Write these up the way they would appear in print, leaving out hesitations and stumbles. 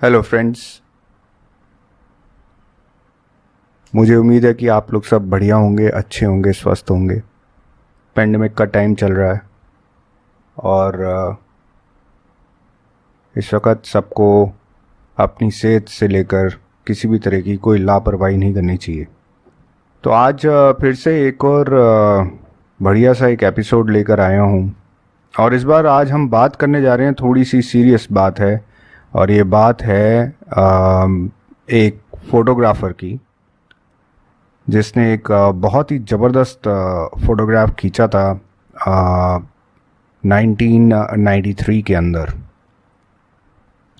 Hello friends. मुझे उम्मीद है कि आप लोग सब बढ़िया होंगे, अच्छे होंगे, स्वस्थ होंगे। पेंडेमिक का टाइम चल रहा है और इस वक्त सबको अपनी सेहत से लेकर किसी भी तरह की कोई लापरवाही नहीं करनी चाहिए। तो आज फिर से एक और बढ़िया सा एक एपिसोड लेकर आया हूँ। और इस बार आज हम बात करने जा रहे हैं, थोड़ी सी सीरियस बात है। और ये बात है एक फोटोग्राफर की, जिसने एक बहुत ही ज़बरदस्त फ़ोटोग्राफ खींचा था 1993 के अंदर।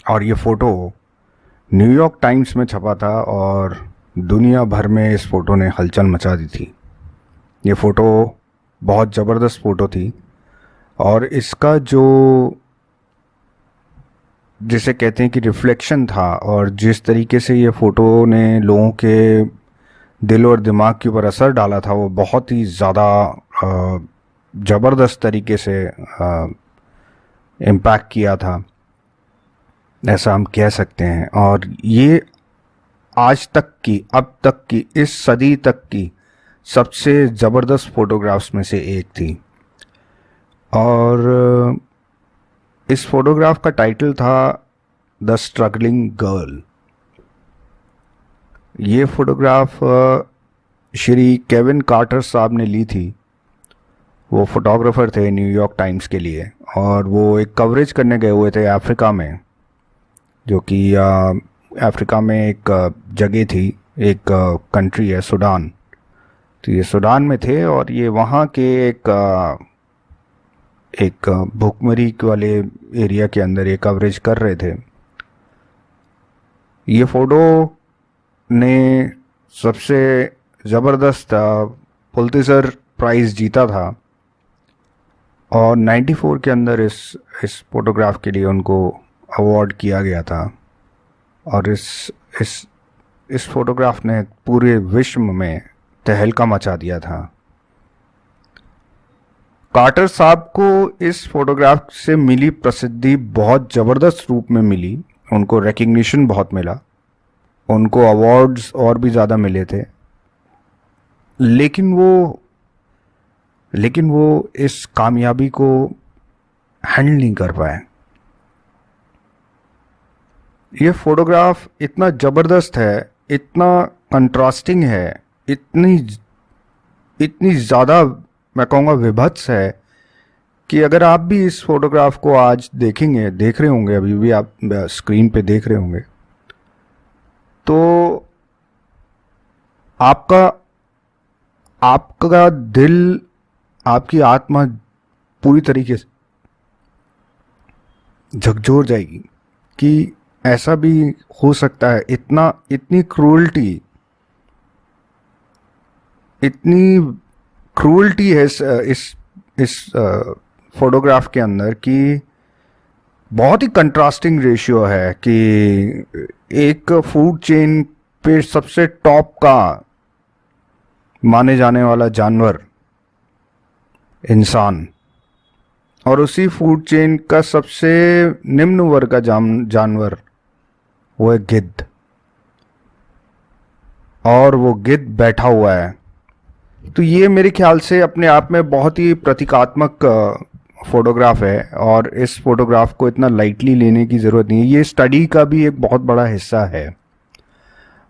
और ये फ़ोटो न्यूयॉर्क टाइम्स में छपा था और दुनिया भर में इस फ़ोटो ने हलचल मचा दी थी। ये फ़ोटो बहुत ज़बरदस्त फ़ोटो थी और इसका जो जिसे कहते हैं कि रिफ्लेक्शन था, और जिस तरीके से ये फ़ोटो ने लोगों के दिल और दिमाग के ऊपर असर डाला था, वो बहुत ही ज़्यादा ज़बरदस्त तरीके से इम्पैक्ट किया था, ऐसा हम कह सकते हैं। और ये आज तक की, अब तक की, इस सदी तक की सबसे ज़बरदस्त फ़ोटोग्राफ्स में से एक थी। और इस फोटोग्राफ का टाइटल था द स्ट्रगलिंग गर्ल। ये फोटोग्राफ श्री केविन कार्टर साहब ने ली थी। वो फोटोग्राफर थे न्यूयॉर्क टाइम्स के लिए, और वो एक कवरेज करने गए हुए थे अफ्रीका में, जो कि अफ्रीका में एक जगह थी, एक कंट्री है सूडान। तो ये सूडान में थे और ये वहाँ के एक भुखमरी वाले एरिया के अंदर ये कवरेज कर रहे थे। ये फ़ोटो ने सबसे ज़बरदस्त पुलित्ज़र प्राइज़ जीता था और 94 के अंदर इस फोटोग्राफ के लिए उनको अवार्ड किया गया था। और इस इस फोटोग्राफ ने पूरे विश्व में तहलका मचा दिया था। कार्टर साहब को इस फोटोग्राफ से मिली प्रसिद्धि बहुत ज़बरदस्त रूप में मिली। उनको रिकग्निशन बहुत मिला, उनको अवार्ड्स और भी ज़्यादा मिले थे, लेकिन वो इस कामयाबी को हैंडल नहीं कर पाए। ये फोटोग्राफ इतना ज़बरदस्त है, इतना कंट्रास्टिंग है, इतनी इतनी ज़्यादा, मैं कहूँगा विभत्स है, कि अगर आप भी इस फोटोग्राफ को आज देखेंगे, देख रहे होंगे, अभी भी आप स्क्रीन पे देख रहे होंगे, तो आपका आपका दिल, आपकी आत्मा पूरी तरीके से झकझोर जाएगी कि ऐसा भी हो सकता है। इतनी क्रूअल्टी है इस फोटोग्राफ के अंदर, कि बहुत ही कंट्रास्टिंग रेशियो है कि एक फूड चेन पे सबसे टॉप का माने जाने वाला जानवर इंसान, और उसी फूड चेन का सबसे निम्न वर्ग का जानवर वो है गिद्ध, और वो गिद्ध बैठा हुआ है। तो ये मेरे ख्याल से अपने आप में बहुत ही प्रतीकात्मक फोटोग्राफ है, और इस फोटोग्राफ को इतना लाइटली लेने की ज़रूरत नहीं है। ये स्टडी का भी एक बहुत बड़ा हिस्सा है।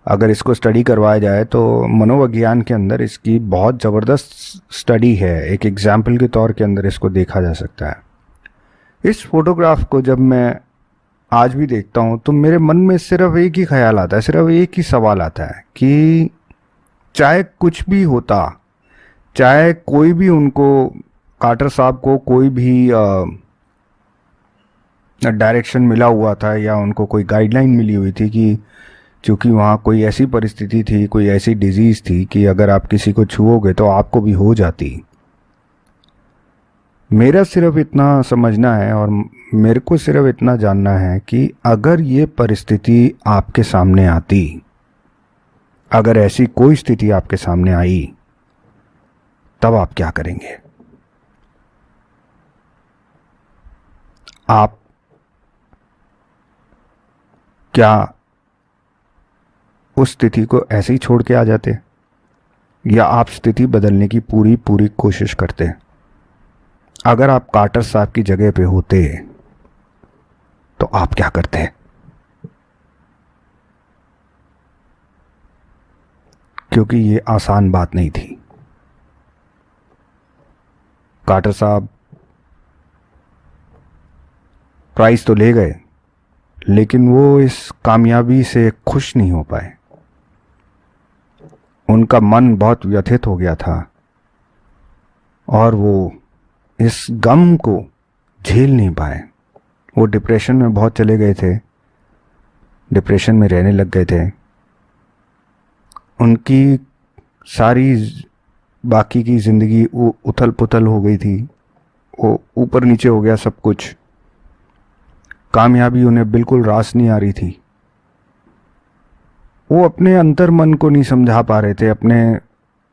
अगर इसको स्टडी करवाया जाए तो मनोविज्ञान के अंदर इसकी बहुत ज़बरदस्त स्टडी है। एक एग्जाम्पल के तौर के अंदर इसको देखा जा सकता है। इस फोटोग्राफ को जब मैं आज भी देखता हूँ तो मेरे मन में सिर्फ एक ही ख्याल आता है, सिर्फ एक ही सवाल आता है कि चाहे कुछ भी होता, चाहे कोई भी उनको, कार्टर साहब को कोई भी डायरेक्शन मिला हुआ था या उनको कोई गाइडलाइन मिली हुई थी कि चूँकि वहाँ कोई ऐसी परिस्थिति थी, कोई ऐसी डिजीज़ थी कि अगर आप किसी को छुओगे तो आपको भी हो जाती। मेरा सिर्फ इतना समझना है और मेरे को सिर्फ इतना जानना है कि अगर ये परिस्थिति आपके सामने आती, अगर ऐसी कोई स्थिति आपके सामने आई, तब आप क्या करेंगे? आप क्या उस स्थिति को ऐसे ही छोड़ के आ जाते, या आप स्थिति बदलने की पूरी पूरी कोशिश करते? अगर आप कार्टर साहब की जगह पे होते तो आप क्या करते? क्योंकि ये आसान बात नहीं थी। कार्टर साहब प्राइज तो ले गए, लेकिन वो इस कामयाबी से खुश नहीं हो पाए। उनका मन बहुत व्यथित हो गया था और वो इस गम को झेल नहीं पाए। वो डिप्रेशन में बहुत चले गए थे, डिप्रेशन में रहने लग गए थे। उनकी सारी बाकी की ज़िंदगी उथल पुथल हो गई थी, वो ऊपर नीचे हो गया सब कुछ। कामयाबी उन्हें बिल्कुल रास नहीं आ रही थी। वो अपने अंतर मन को नहीं समझा पा रहे थे,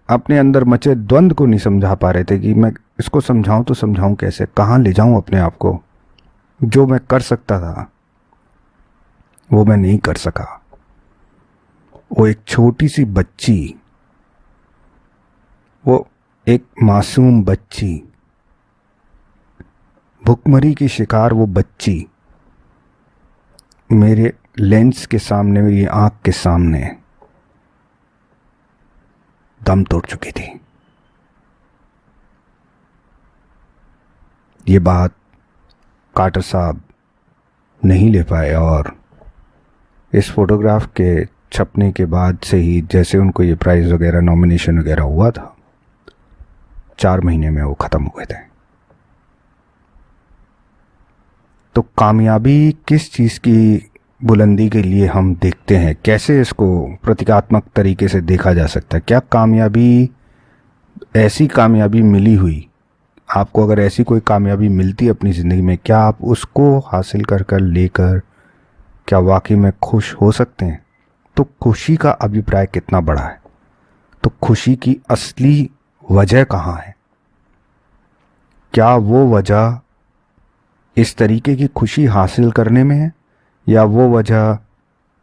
अपने अंदर मचे द्वंद्व को नहीं समझा पा रहे थे कि मैं इसको समझाऊं तो समझाऊं कैसे, कहाँ ले जाऊं अपने आप को। जो मैं कर सकता था वो मैं नहीं कर सका। वो एक छोटी सी बच्ची, वो एक मासूम बच्ची, भुखमरी की शिकार वो बच्ची मेरे लेंस के सामने, मेरी आंख के सामने दम तोड़ चुकी थी। ये बात कार्टर साहब नहीं ले पाए और इस फोटोग्राफ के छपने के बाद से ही जैसे उनको ये प्राइज़ वगैरह, नॉमिनेशन वगैरह हुआ था, 4 महीने में वो ख़त्म हो गए थे। तो कामयाबी किस चीज़ की बुलंदी के लिए हम देखते हैं, कैसे इसको प्रतीकात्मक तरीके से देखा जा सकता है? क्या कामयाबी, ऐसी कामयाबी मिली हुई आपको, अगर ऐसी कोई कामयाबी मिलती अपनी ज़िंदगी में, क्या आप उसको हासिल कर लेकर क्या वाकई में खुश हो सकते हैं? तो खुशी का अभिप्राय कितना बड़ा है? तो खुशी की असली वजह कहाँ है? क्या वो वजह इस तरीके की खुशी हासिल करने में है, या वो वजह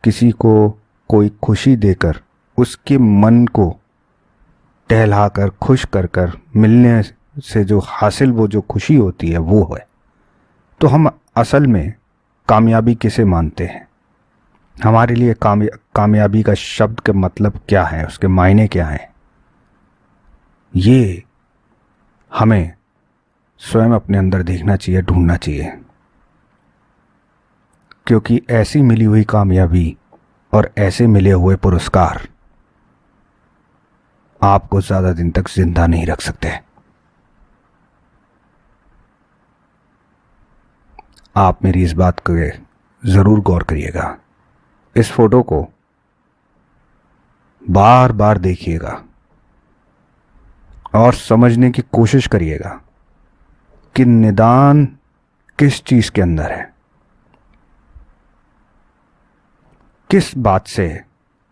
किसी को कोई खुशी देकर उसके मन को टहलाकर खुश कर मिलने से जो हासिल वो जो खुशी होती है वो है? तो हम असल में कामयाबी किसे मानते हैं? हमारे लिए कामयाबी का शब्द का मतलब क्या है, उसके मायने क्या हैं? ये हमें स्वयं अपने अंदर देखना चाहिए, ढूंढना चाहिए। क्योंकि ऐसी मिली हुई कामयाबी और ऐसे मिले हुए पुरस्कार आपको ज़्यादा दिन तक जिंदा नहीं रख सकते। आप मेरी इस बात को ज़रूर गौर करिएगा। इस फोटो को बार बार देखिएगा और समझने की कोशिश करिएगा कि निदान किस चीज़ के अंदर है, किस बात से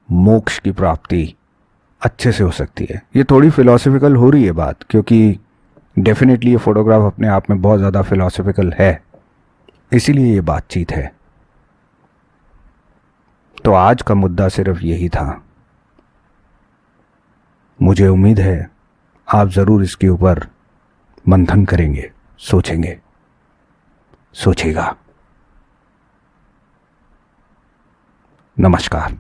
मोक्ष की प्राप्ति अच्छे से हो सकती है। ये थोड़ी फिलॉसफिकल हो रही है बात, क्योंकि डेफिनेटली ये फोटोग्राफ अपने आप में बहुत ज़्यादा फिलॉसफिकल है, इसीलिए ये बातचीत है। तो आज का मुद्दा सिर्फ यही था। मुझे उम्मीद है आप ज़रूर इसके ऊपर मंथन करेंगे, सोचेंगे, सोचिएगा। नमस्कार।